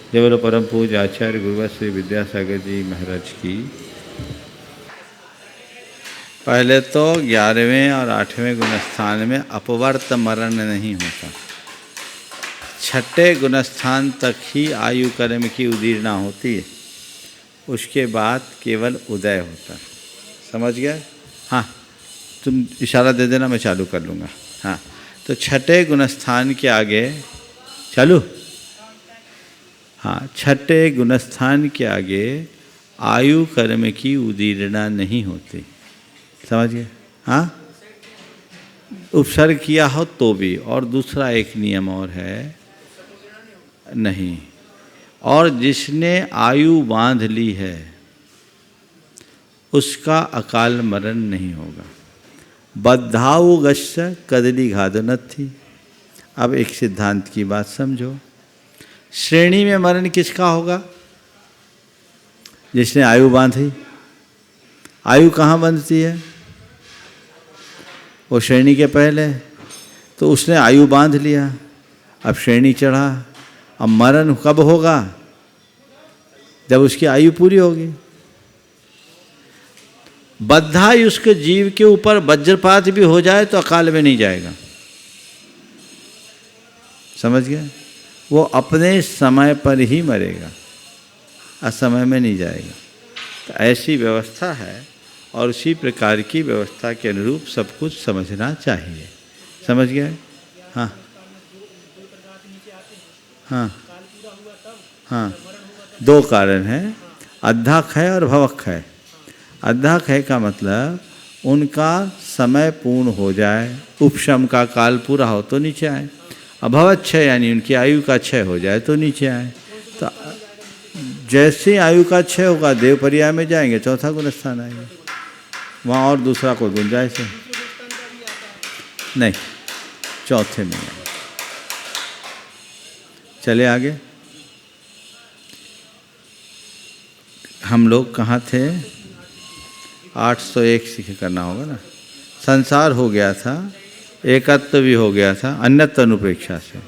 जय बोलो परम पूज्य आचार्य गुरुवर श्री विद्यासागर जी महाराज की। पहले तो 11वें और 8वें गुणस्थान में अपवर्त मरण नहीं होता, छठे गुणस्थान तक ही आयु कर्म की उदीर्णा होती है, उसके बाद केवल उदय होता है। समझ गए? हाँ, तुम इशारा दे देना, मैं चालू कर लूँगा। हाँ, तो छठे गुणस्थान के आगे चालू। हाँ, छठे गुणस्थान के आगे आयु कर्म की उदीर्णा नहीं होती। समझ गए? हाँ, उपसर्ग किया हो तो भी। और दूसरा एक नियम और है, नहीं, और जिसने आयु बांध ली है उसका अकाल मरण नहीं होगा। बद्धाऊ गश्य कदली घादनत थी। अब एक सिद्धांत की बात समझो, श्रेणी में मरण किसका होगा? जिसने आयु बांधी। आयु कहाँ बंधती है? वो श्रेणी के पहले, तो उसने आयु बांध लिया, अब श्रेणी चढ़ा। अब मरण कब होगा? जब उसकी आयु पूरी होगी। बद्धायुष्क जीव के ऊपर वज्रपात भी हो जाए तो अकाल में नहीं जाएगा। समझ गए? वो अपने समय पर ही मरेगा, असमय में नहीं जाएगा। तो ऐसी व्यवस्था है, और उसी प्रकार की व्यवस्था के अनुरूप सब कुछ समझना चाहिए। समझ गए? हाँ हाँ हाँ, दो कारण हैं, अद्धाक्षय और भवक्षय। अद्धाक्षय का मतलब उनका समय पूर्ण हो जाए, उपशम का काल पूरा हो तो नीचे आए। अभवक्षय यानी उनकी आयु का क्षय हो जाए तो नीचे आए। तो जैसे आयु का क्षय होगा देव पर्याय में जाएंगे, चौथा गुणस्थान आएंगे। वहाँ और दूसरा कोई गुंजाइश है नहीं, चौथे में आए। चले आगे। हम लोग कहाँ थे? 801 सीख करना होगा ना। संसार हो गया था, एकत्व भी हो गया था अन्यत्व अनुपेक्षा से।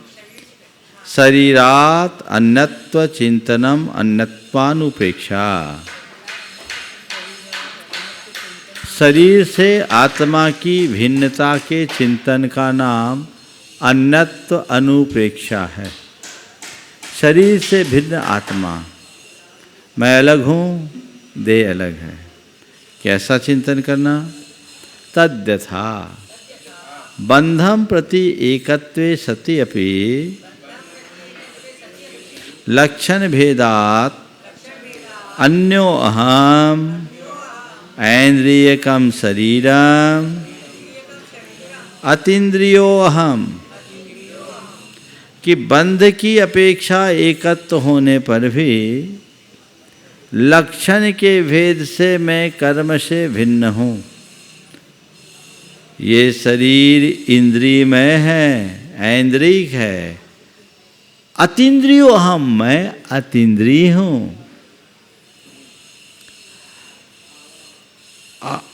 शरीरात अन्यत्व चिंतनम अन्यत्वानुपेक्षा। शरीर से आत्मा की भिन्नता के चिंतन का नाम अन्यत्व अनुपेक्षा है। शरीर से भिन्न आत्मा, मैं अलग हूँ, देह अलग है, कैसा चिंतन करना? तद्यथा बंधम प्रति एकत्वे सति अपि लक्षण भेदात अन्यो अहम ऐन्द्रियकम शरीरम अतीन्द्रियो अहम। कि बंध की अपेक्षा एकत्व होने पर भी लक्षण के भेद से मैं कर्म से भिन्न हूँ। ये शरीर इंद्रियमय है, ऐन्द्रियक है। अतीन्द्रियो अहम, मैं अतीन्द्रिय हूँ।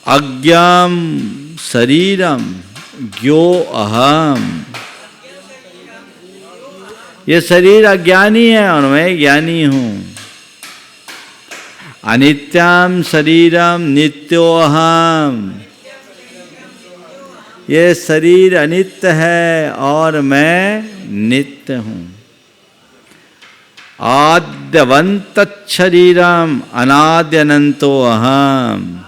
अज्ञाम शरीरम ज्ञो अहम। ये शरीर अज्ञानी है और मैं ज्ञानी हूँ। अनित्याम शरीरम नित्योहम। ये शरीर अनित्य है और मैं नित्य हूँ। आद्यवंत शरीरम अनाद्यनंतो अहम।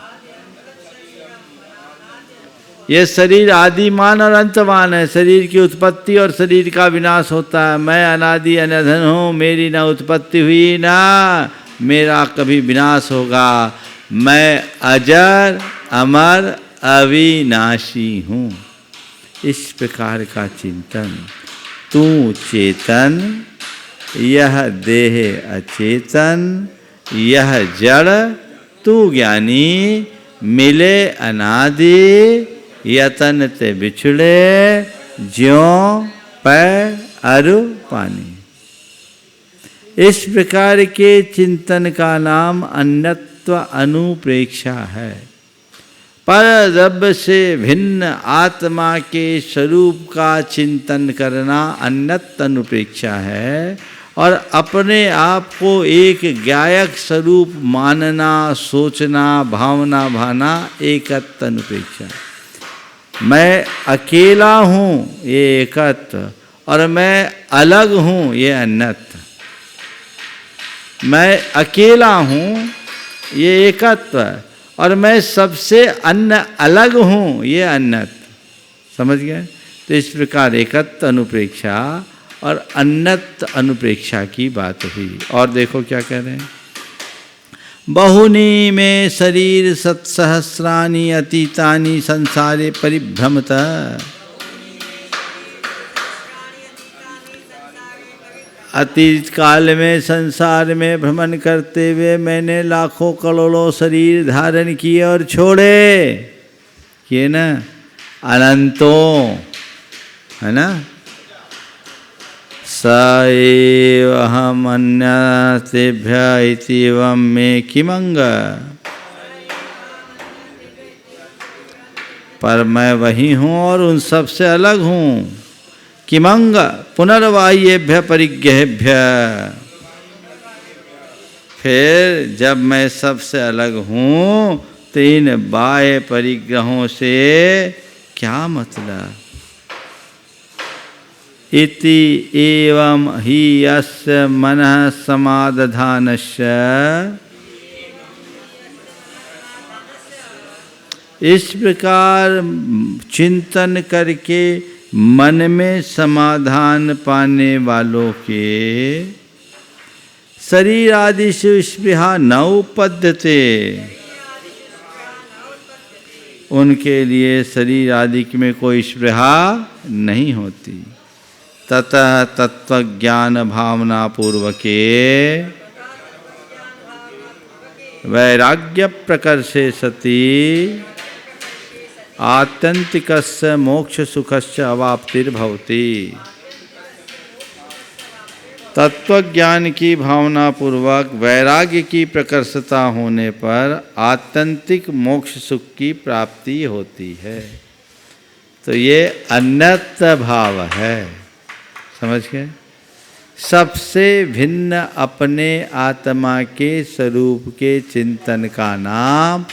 ये शरीर आदिमान और अंतमान है। शरीर की उत्पत्ति और शरीर का विनाश होता है। मैं अनादि अनधन हूँ, मेरी ना उत्पत्ति हुई ना मेरा कभी विनाश होगा। मैं अजर अमर अविनाशी हूँ। इस प्रकार का चिंतन, तू चेतन, यह देह अचेतन, यह जड़, तू ज्ञानी, मिले अनादि, यतन ते बिछड़े, ज्यों पैर अरु पानी। इस प्रकार के चिंतन का नाम अन्यत्व अनुप्रेक्षा है। पर रब से भिन्न आत्मा के स्वरूप का चिंतन करना अन्यत्व अनुप्रेक्षा है। और अपने आप को एक गायक स्वरूप मानना, सोचना, भावना भाना, एकत्व अनुपेक्षा। मैं अकेला हूँ ये एकत्व, और मैं अलग हूँ ये अन्यत्व। मैं अकेला हूँ ये एकत्व, और मैं सबसे अन्य अलग हूँ ये अन्यत्व। समझ गए? तो इस प्रकार एकत्व अनुप्रेक्षा और अन्यत्व अनुप्रेक्षा की बात हुई। और देखो क्या कह रहे हैं, बहुनी में शरीर सत्सहस्राणि अतीतानि संसारे परिभ्रमत। अतीत काल में संसार में भ्रमण करते हुए मैंने लाखों करोड़ों शरीर धारण किए और छोड़े, किए ना, अनंतों, है ना। स एव अहम अन्यतेभ्य इत्येवं मे किमंग, पर मैं वही हूँ और उन सब से अलग हूँ। किमंग पुनर्वाह्येभ्य परिग्रहेभ्य, फिर जब मैं सबसे अलग हूँ तो इन बाह्य परिग्रहों से क्या मतलब। इति एवं ही यस्य मनः समादधानस्य, इस प्रकार चिंतन करके मन में समाधान पाने वालों के शरीर आदि से स्पृहा न उपद्यते, उनके लिए शरीर आदि में कोई स्पृहा नहीं होती। ततः तत्वज्ञान भावना पूर्वके वैराग्य प्रकर्षे सति आत्यंतिकस्य मोक्ष सुखस्य अवाप्तिर्भवति। तत्वज्ञान की भावना पूर्वक वैराग्य की प्रकर्षता होने पर आत्यंतिक मोक्ष सुख की प्राप्ति होती है। तो ये अन्यत्व भाव है, समझ गए। सबसे भिन्न अपने आत्मा के स्वरूप के चिंतन का नाम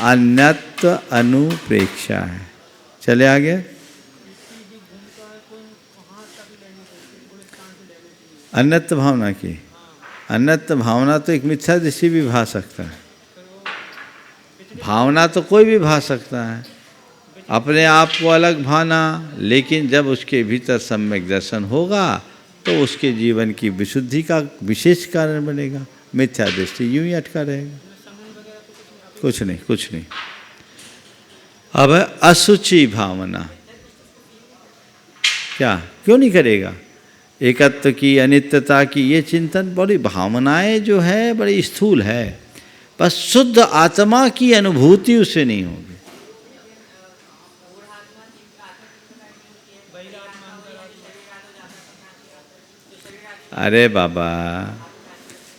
अन्यत्व अनुप्रेक्षा है। चले आगे। अन्यत्व भावना की, अन्यत्व भावना तो एक मिथ्या दृष्टि भी भा सकता है। भावना तो कोई भी भा सकता है, अपने आप को अलग भाना, लेकिन जब उसके भीतर सम्यक दर्शन होगा तो उसके जीवन की विशुद्धि का विशेष कारण बनेगा। मिथ्या दृष्टि यूं ही अटका रहेगा, कुछ नहीं, कुछ नहीं। अब असुचि भावना, क्या क्यों नहीं करेगा। एकत्व की, अनित्यता की ये चिंतन, बड़ी भावनाएं जो है बड़ी स्थूल है, बस शुद्ध आत्मा की अनुभूति उसे नहीं होगी। अरे बाबा,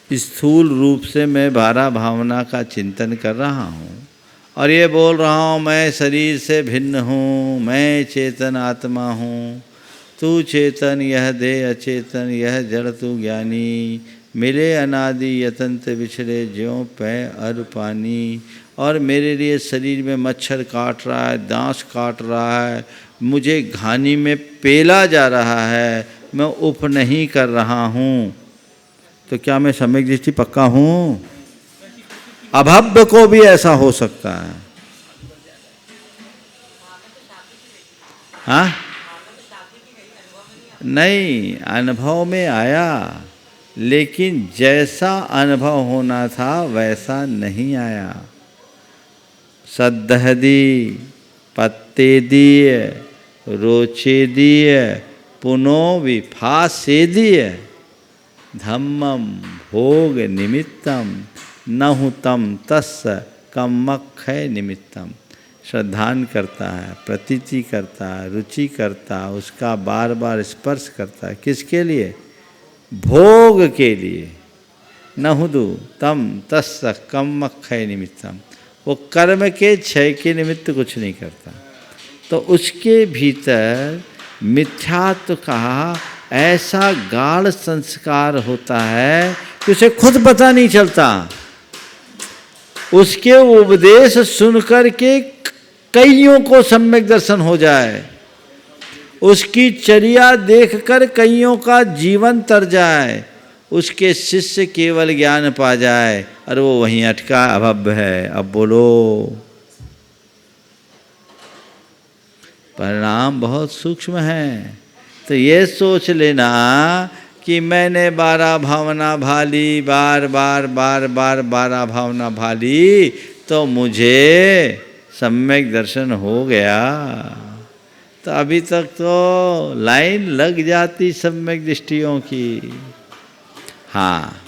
स्थूल रूप से मैं 12 भावना का चिंतन कर रहा हूँ और ये बोल रहा हूँ मैं शरीर से भिन्न हूँ, मैं चेतन आत्मा हूँ, तू चेतन यह देह अचेतन, यह जड़ तू ज्ञानी, मिले अनादि यतंत बिछड़े ज्यों पै अर पानी। और मेरे लिए शरीर में मच्छर काट रहा है, दांत काट रहा है, मुझे घानी में पेला जा रहा है, मैं उप नहीं कर रहा हूँ। तो क्या मैं सम्यक दृष्टि पक्का हूँ? अभव्य को भी ऐसा हो सकता है। हाँ, नहीं, अनुभव में आया, लेकिन जैसा अनुभव होना था वैसा नहीं आया। सद्दहदी पत्ते दिए, रोचे दिए, पुनो विफासेदीय, धम्मम भोग निमित्तम नहुतम तस्य कम्मक्षय निमित्तम। श्रद्धान करता है, प्रतीति करता है, रुचि करता है, उसका बार बार स्पर्श करता है। किसके लिए? भोग के लिए। नहुदु तम तस्य कम्मक्षय निमित्तम, वो कर्म के क्षय के निमित्त कुछ नहीं करता। तो उसके भीतर मिथ्यात्व का ऐसा गाढ़ संस्कार होता है कि उसे खुद पता नहीं चलता। उसके उपदेश सुनकर के कईयों को सम्यक दर्शन हो जाए, उसकी चर्या देखकर कईयों का जीवन तर जाए, उसके शिष्य केवल ज्ञान पा जाए और वो वहीं अटका अभव्य है। अब बोलो, परिणाम बहुत सूक्ष्म है। तो ये सोच लेना कि मैंने 12 भावना भाली, बार बार 12 भावना भाली तो मुझे सम्यक दर्शन हो गया। तो अभी तक तो लाइन लग जाती सम्यक दृष्टियों की। हाँ,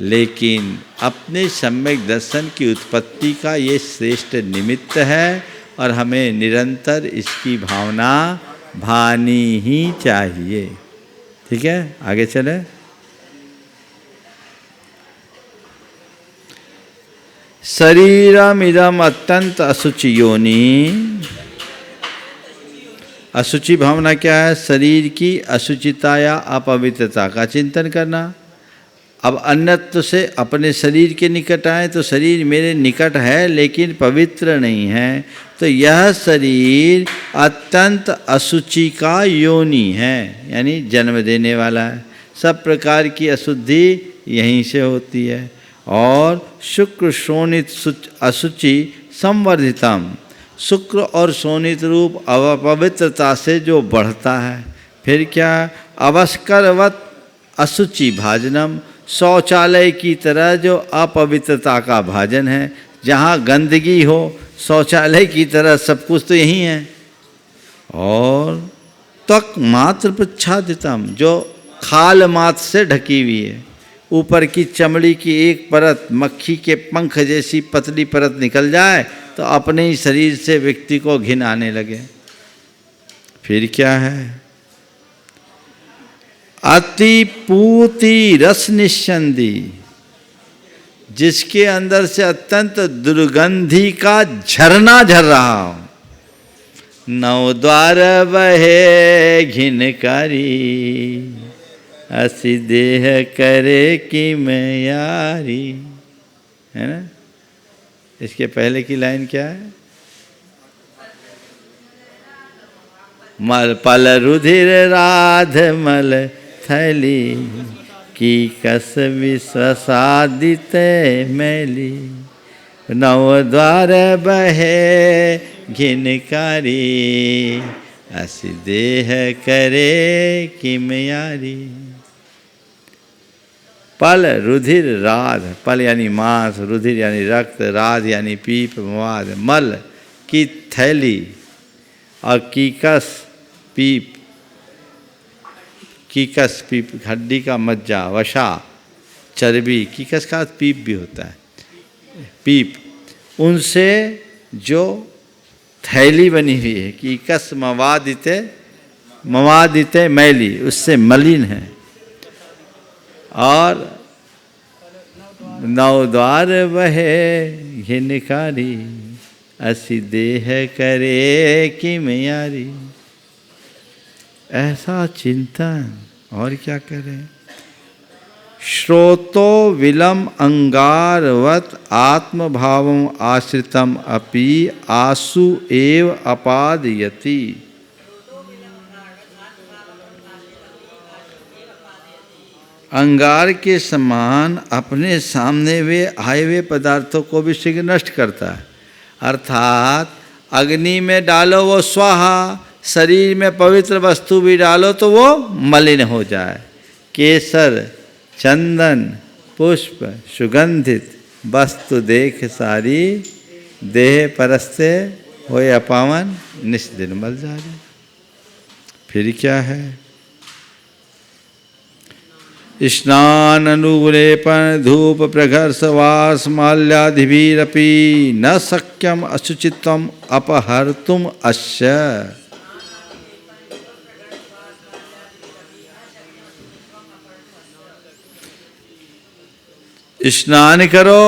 लेकिन अपने सम्यक दर्शन की उत्पत्ति का ये श्रेष्ठ निमित्त है और हमें निरंतर इसकी भावना भानी ही चाहिए। ठीक है, आगे चले। शरीरम इदम अत्यंत अशुचि योनि। अशुचि भावना क्या है? शरीर की अशुचिता या अपवित्रता का चिंतन करना। अब अन्यत्व से अपने शरीर के निकट आए तो शरीर मेरे निकट है लेकिन पवित्र नहीं है, तो यह शरीर अत्यंत अशुचि का योनि है, यानी जन्म देने वाला है। सब प्रकार की अशुद्धि यहीं से होती है। और शुक्र शोणित अशुचि संवर्धितम, शुक्र और शोणित रूप अपवित्रता से जो बढ़ता है। फिर क्या? अवस्करवत अशुचि भाजनम, शौचालय की तरह जो अपवित्रता का भाजन है। जहाँ गंदगी हो, शौचालय की तरह सब कुछ तो यही है। और त्वक मात्र प्रच्छादितम, जो खाल मात्र से ढकी हुई है। ऊपर की चमड़ी की एक परत, मक्खी के पंख जैसी पतली परत निकल जाए तो अपने ही शरीर से व्यक्ति को घिन आने लगे। फिर क्या है? अति पूति रस निस्संदी, जिसके अंदर से अत्यंत दुर्गंधी का झरना झर रहा हो। नौ द्वार बहे घिनकारी, असी देह करे कि मैं यारी, है ना? इसके पहले की लाइन क्या है? मल पल रुधिर राध मल थैली, की कस विश्वादित मैली। नव द्वार बहे घिनकारी, असी देह करे किम यारी। पल रुधिर राध, पल यानी मांस, रुधिर यानी रक्त, राध यानी पीप मवाद, मल की थैली और कीकस पीप, कीकस पीप हड्डी का मज्जा, वशा चर्बी, कीकस का पीप भी होता है, पीप, उनसे जो थैली बनी हुई है, कीकस मवादिते मैली, उससे मलिन है। और नौ द्वार बहे घिनकारी, असी देह करे कि यारी। ऐसा चिंतन, और क्या करें? श्रोतो विलम अंगारवत आत्मभावम आश्रितम अपि आसु एव अपादयति। अंगार के समान अपने सामने वे आए हुए पदार्थों को भी शीघ्र नष्ट करता है। अर्थात अग्नि में डालो वो स्वाहा, शरीर में पवित्र वस्तु भी डालो तो वो मलिन हो जाए। केसर, चंदन, पुष्प, सुगंधित वस्तु देख सारी, देह परस्ते होए अपावन, निस्दिन मल जाए। फिर क्या है? स्नान अनुलेपन धूप प्रघर्ष वास माल्यादिभिरपि न शक्यम अशुचित्वम अपहर्तुम अस्य। स्नान करो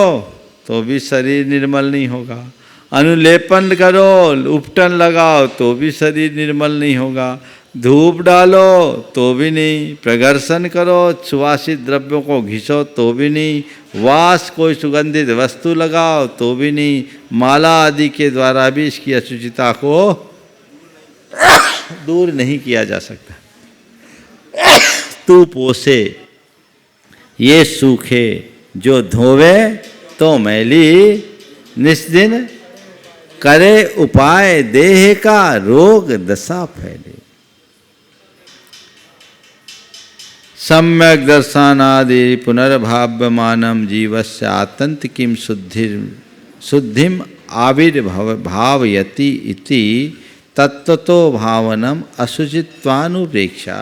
तो भी शरीर निर्मल नहीं होगा, अनुलेपन करो, उपटन लगाओ तो भी शरीर निर्मल नहीं होगा, धूप डालो तो भी नहीं, प्रगर्शन करो, सुवासित द्रव्यों को घिसो तो भी नहीं, वास कोई सुगंधित वस्तु लगाओ तो भी नहीं, माला आदि के द्वारा भी इसकी अशुचिता को दूर नहीं किया जा सकता। तू पोसे ये सूखे, जो धोवे तो मैली, निस्दिन करे उपाय, देह का रोग दशा फैले। सम्यक दर्शनादि पुनर्भाव्यमानम जीवस्य आतंत किम शुद्धिम आविर्भावयति इति तत्वतो भावनम असुचित्वानुप्रेक्षा।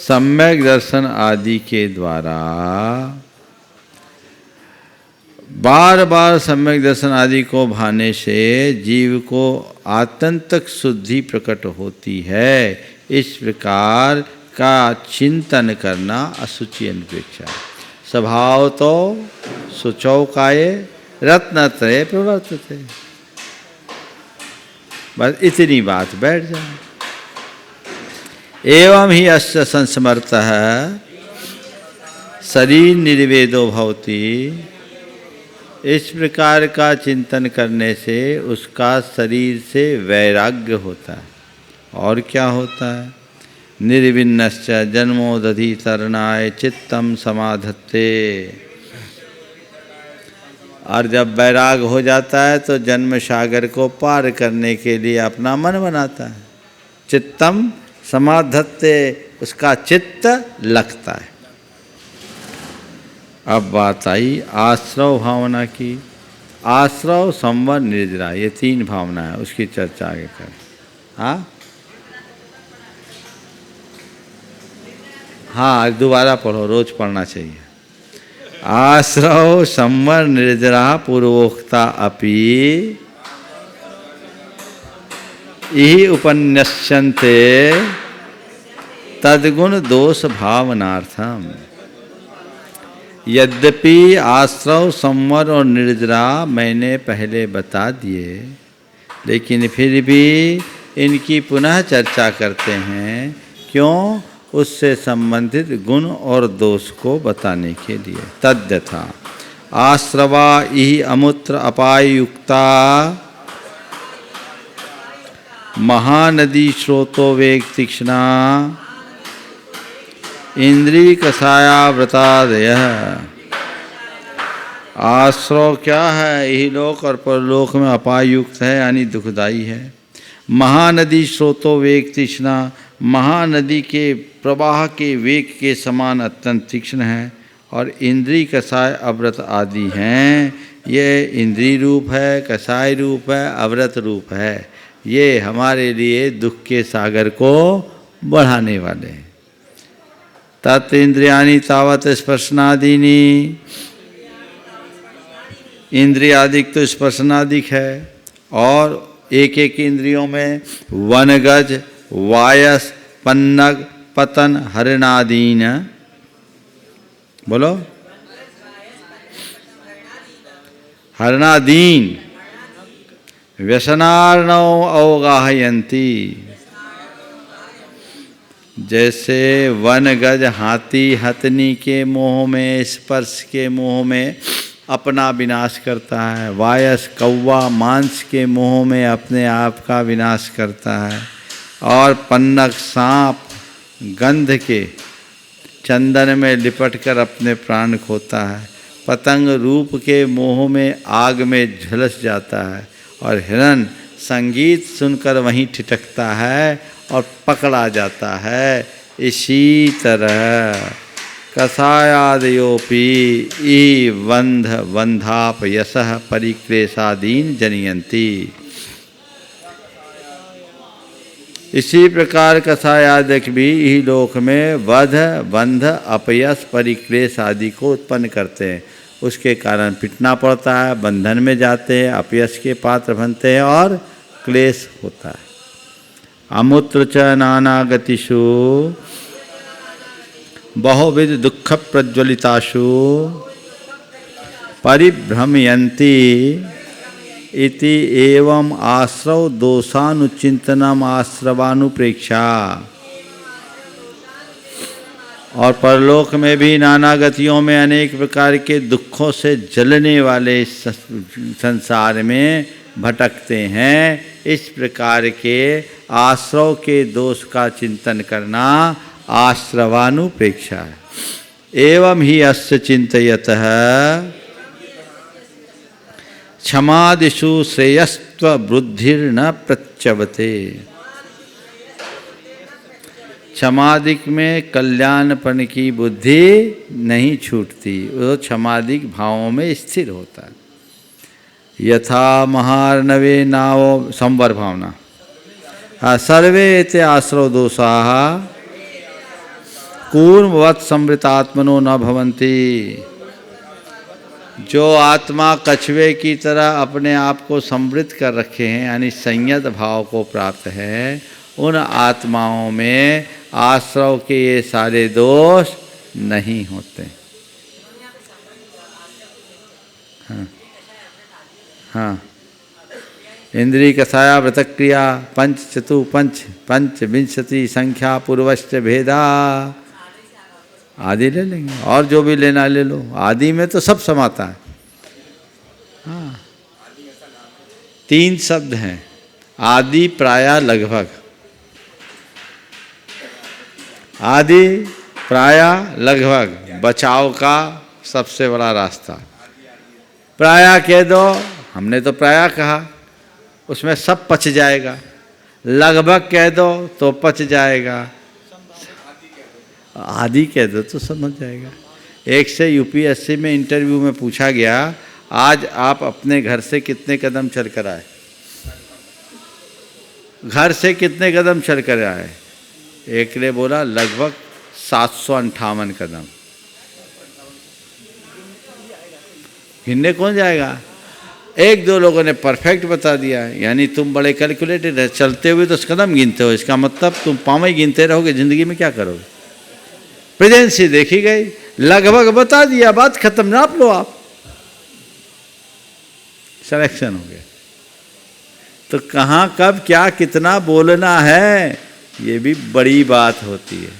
सम्यक दर्शन आदि के द्वारा बार बार सम्यक दर्शन आदि को भाने से जीव को आत्यंतिक शुद्धि प्रकट होती है। इस प्रकार का चिंतन करना असुचि अनुपेक्षा। स्वभाव तो शुचौकाये रत्नत्रये प्रवर्तते। बस इतनी बात बैठ जाए। एवं ही अस्य संस्मर्तः शरीर निर्वेदो भवति। इस प्रकार का चिंतन करने से उसका शरीर से वैराग्य होता है। और क्या होता है? निर्विन्नश्च जन्मोदधि तरणाय चित्तम समाधत्ते। और जब वैराग हो जाता है तो जन्म सागर को पार करने के लिए अपना मन बनाता है। चित्तम समाधत्ते, उसका चित्त लगता है। अब बात आई आश्रव भावना की। आश्रव, संवर, निर्जरा, ये तीन भावना है, उसकी चर्चा आगे कर। हाँ दोबारा पढ़ो, रोज पढ़ना चाहिए। आश्रव संवर निर्जरा पूर्वोक्ता अपि इहि उपन्यस्यन्ते तद्गुण दोष भावनार्थम। यद्यपि आश्रव संवर और निर्जरा मैंने पहले बता दिए, लेकिन फिर भी इनकी पुनः चर्चा करते हैं। क्यों? उससे संबंधित गुण और दोष को बताने के लिए। तद्यथा आश्रवा इहि अमूत्र अपायुक्ता महानदी स्रोतो वेग तीक्ष्णा इंद्रिय कषायाव्रतादय। आश्रव क्या है? यही लोक और परलोक में अपायुक्त है, यानी दुखदाई है। महानदी स्रोतो वेग तीक्ष्णा, महानदी के प्रवाह के वेग के समान अत्यंत तीक्ष्ण है। और इंद्रिय कषाय अव्रत आदि हैं। ये इंद्रिय रूप है, कषाय रूप है, अव्रत रूप है। ये हमारे लिए दुख के सागर को बढ़ाने वाले हैं। तत् इंद्रियाणि तावत स्पर्शनादीनि। इंद्रियादिक तो स्पर्शनादिक है। और एक एक इंद्रियों में वनगज, वायस, पन्नग, पतन, हरिणादीन। बोलो, हरिणादीन व्यसनार्णव अवगाहयन्ति। जैसे वनगज हाथी हथनी के मोह में, स्पर्श के मोह में अपना विनाश करता है। वायस कौवा मांस के मोह में अपने आप का विनाश करता है। और पन्नग सांप गंध के चंदन में लिपटकर अपने प्राण खोता है। पतंग रूप के मोह में आग में झुलस जाता है। और हिरण संगीत सुनकर वहीं ठिठकता है और पकड़ा जाता है। इसी तरह कषायादयोपि ई बंध बंधाप यशः परिक्लेशादीन जनयन्ति। इसी प्रकार कषायादक भी इही लोक में वध, बंध, अपयश, परिक्लेश आदि को उत्पन्न करते हैं। उसके कारण पिटना पड़ता है, बंधन में जाते हैं, अपयश के पात्र बनते हैं और क्लेश होता है। अमूत्र च नाना गतिषु बहुविध दुख प्रज्वलिताशु परिभ्रमयन्ति इति एवं आश्रव दोषानुचिंतनम आश्रवानुप्रेक्षा। और परलोक में भी नाना गतियों में अनेक प्रकार के दुखों से जलने वाले संसार में भटकते हैं। इस प्रकार के आश्रव के दोष का चिंतन करना आश्रवानुप्रेक्षा है। एवं ही अस्य चिंतयतः क्षमादिषु श्रेयस्त्व बुद्धिर्न प्रच्यवते। क्षमादिक में कल्याणपन की बुद्धि नहीं छूटती, वो क्षमादिक भावों में स्थिर होता है। यथा महार्णवे नाव संवर भावना सर्वे ते आश्रव दोषाः कूर्मवत् समृतात्मनो न भवन्ति। जो आत्मा कछुए की तरह अपने आप को समृद्ध कर रखे हैं, यानी संयत भाव को प्राप्त है, उन आत्माओं में आश्रव के ये सारे दोष नहीं होते। हाँ हाँ, इंद्रिय कषाया व्रतक्रिया पंच चतु पंच विंशति संख्या पूर्वश्च भेदा आदि ले लेंगे, और जो भी लेना ले लो। आदि में तो सब समाता है। हाँ, 3 शब्द हैं, आदि प्राया लगभग। आदि प्राया लगभग बचाव का सबसे बड़ा रास्ता। प्राया कह दो, हमने तो प्राया कहा, उसमें सब पच जाएगा। लगभग कह दो तो पच जाएगा। आदि कह दो तो समझ जाएगा। एक से यूपीएससी में इंटरव्यू में पूछा गया, आज आप अपने घर से कितने कदम चल कर आए? घर से कितने कदम चल कर आए? एक ने बोला लगभग 758 कदम। गिनने कौन जाएगा? 1-2 लोगों ने परफेक्ट बता दिया, यानी तुम बड़े कैलकुलेटेड है। चलते हुए तो कदम गिनते हो, इसका मतलब तुम पाँव ही गिनते रहोगे, जिंदगी में क्या करोगे? प्रेजेंसी देखी गई, लगभग बता दिया, बात खत्म, नाप लो आप, सिलेक्शन हो गया। तो कहाँ कब क्या कितना बोलना है, ये भी बड़ी बात होती है।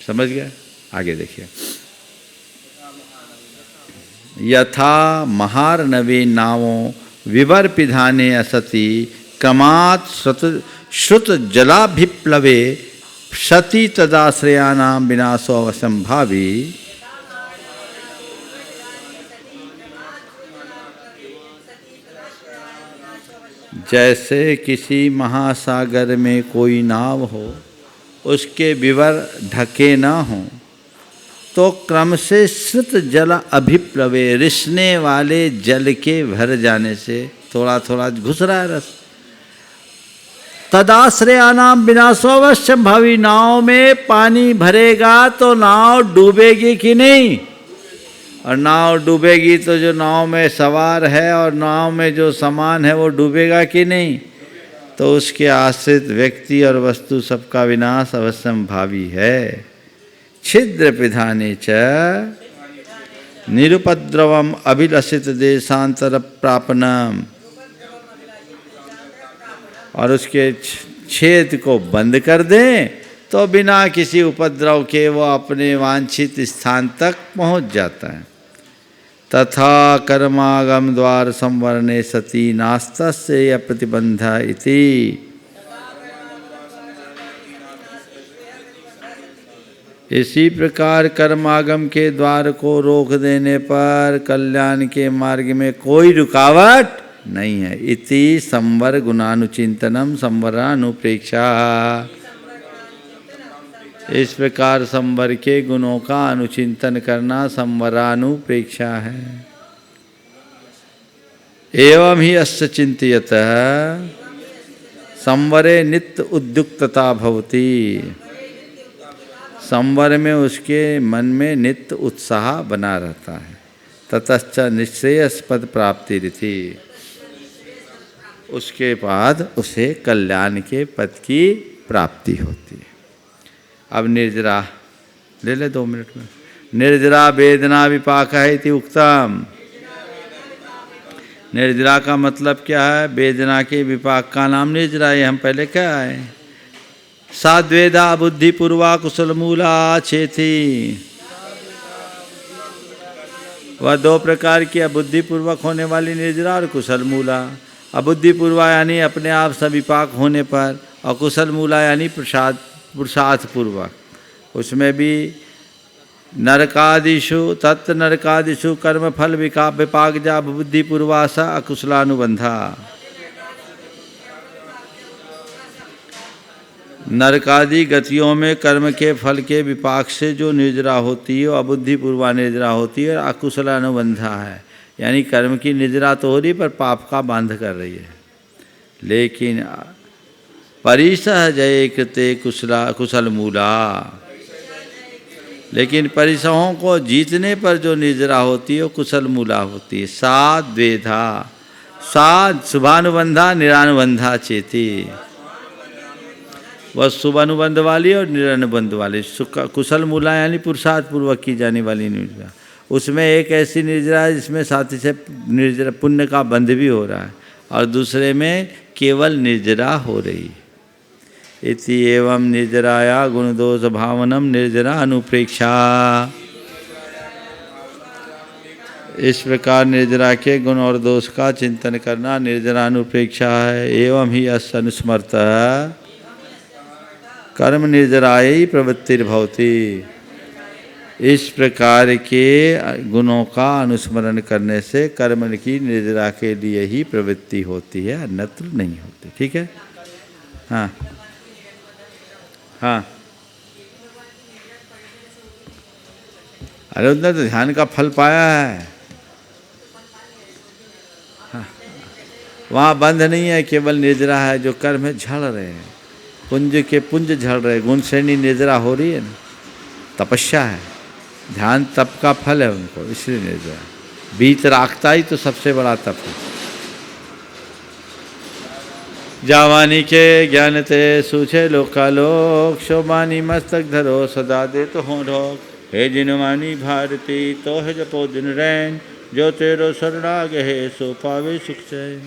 समझ गया? आगे देखिए। यथा महार्णवे नावों विवर्पिधाने असति क्रमात् श्रुत जलाभिप्लवे सति तदाश्रयानां विनाशो असंभावी। जैसे किसी महासागर में कोई नाव हो, उसके विवर ढके ना हों, तो क्रम से श्रुत जल अभिप्लवे, रिसने वाले जल के भर जाने से, थोड़ा थोड़ा घुस रहा है रस, तदाश्रयानाम विनाशोऽवश्य भावी। नाव में पानी भरेगा तो नाव डूबेगी कि नहीं? और नाव डूबेगी तो जो नाव में सवार है और नाव में जो सामान है वो डूबेगा कि नहीं? तो उसके आश्रित व्यक्ति और वस्तु सबका विनाश अवश्यंभावी है। छिद्र पिधाने च निरुपद्रवम अभिलषित देशांतर प्रापनम। और उसके छेद को बंद कर दें तो बिना किसी उपद्रव के वो अपने वांछित स्थान तक पहुंच जाता है। तथा कर्मागम द्वार संवरणे सति नास्तस्य प्रतिबंध इति। इसी प्रकार कर्मागम के द्वार को रोक देने पर कल्याण के मार्ग में कोई रुकावट नहीं है। इति संवर गुणानुचिंतनम संवरानुप्रेक्षा। इस प्रकार संवर के गुणों का अनुचिंतन करना संवरानुप्रेक्षा है। एवं ही अस्य चिंतयतः संवरे नित्य उद्युक्तता भवति। संवर में उसके मन में नित्य उत्साह बना रहता है। ततश्च निश्रेयस्पद प्राप्ति रीति। उसके बाद उसे कल्याण के पद की प्राप्ति होती है। अब निर्जरा ले ले 2 मिनट में। निर्जरा वेदना विपाक है इति उक्तम निर्जरा का मतलब क्या है? वेदना के विपाक का नाम निर्जरा है, हम पहले क्या है? साद्वेदा बुद्धिपूर्वा कुशल मूला चेती। वह दो प्रकार की, अबुद्धिपूर्वक होने वाली निर्जरा और कुशल मूला। अबुद्धिपूर्वा यानी अपने आप से विपाक होने पर, और कुशल मूला यानी पुरुषार्थ पूर्वक। उसमें भी नरकादिषु तत्व नरकादिषु कर्म फल विपाक जा बुद्धिपूर्वा स अकुशलानुबंधा। नरकादि गतियों में कर्म के फल के विपाक से जो निर्जरा होती है, अबुद्धिपूर्वा निर्जरा होती है, और अकुशलानुबंधा है, यानी कर्म की निर्जरा तो हो रही पर पाप का बांध कर रही है। लेकिन परिसह जय कृते कुशल मूला, लेकिन परिसहों को जीतने पर जो निर्जरा होती है वो कुशल मूला होती है। सा द्वेधा, सा शुभानुबंधा निरानुबंधा चेती। वह शुभानुबंध वाली और निरानुबंध वाली। कुशल मूला यानी पुरुषार्थ पूर्वक की जाने वाली निर्जरा। उसमें एक ऐसी निर्जरा है जिसमें साथ ही से निर्जरा पुण्य का बंध भी हो रहा है, और दूसरे में केवल निर्जरा हो रही। इति एवं निर्जराया गुण दोष भावनम निर्जरा अनुप्रेक्षा। इस प्रकार निर्जरा के गुण और दोष का चिंतन करना निर्जरा अनुप्रेक्षा है। एवं ही अस्य अनुस्मृत कर्म निर्जरायै प्रवृत्तिर्भवति। इस प्रकार के गुणों का अनुस्मरण करने से कर्म की निर्जरा के लिए ही प्रवृत्ति होती है, अन्यत्र नहीं होती। ठीक है? हाँ हाँ। अरे उधर तो ध्यान का फल पाया है। हाँ। वहाँ बंध नहीं है, केवल निर्जरा है। जो कर्म है झड़ रहे हैं, पुंज के पुंज झड़ रहे, गुण श्रेणी निर्जरा हो रही है ना, तपस्या है, ध्यान तप का फल है उनको, इसलिए निर्जरा। बीत राखता ही तो सबसे बड़ा तप है। जावानी के ज्ञान ते सूझे लोकालोक, शोभानी मस्तक धरो सदा दे तो हो ढोक। हे जिनवानी भारती तो है जपो दिन रैन, जो तेरो शरणाग है सो पावे सुख चैन।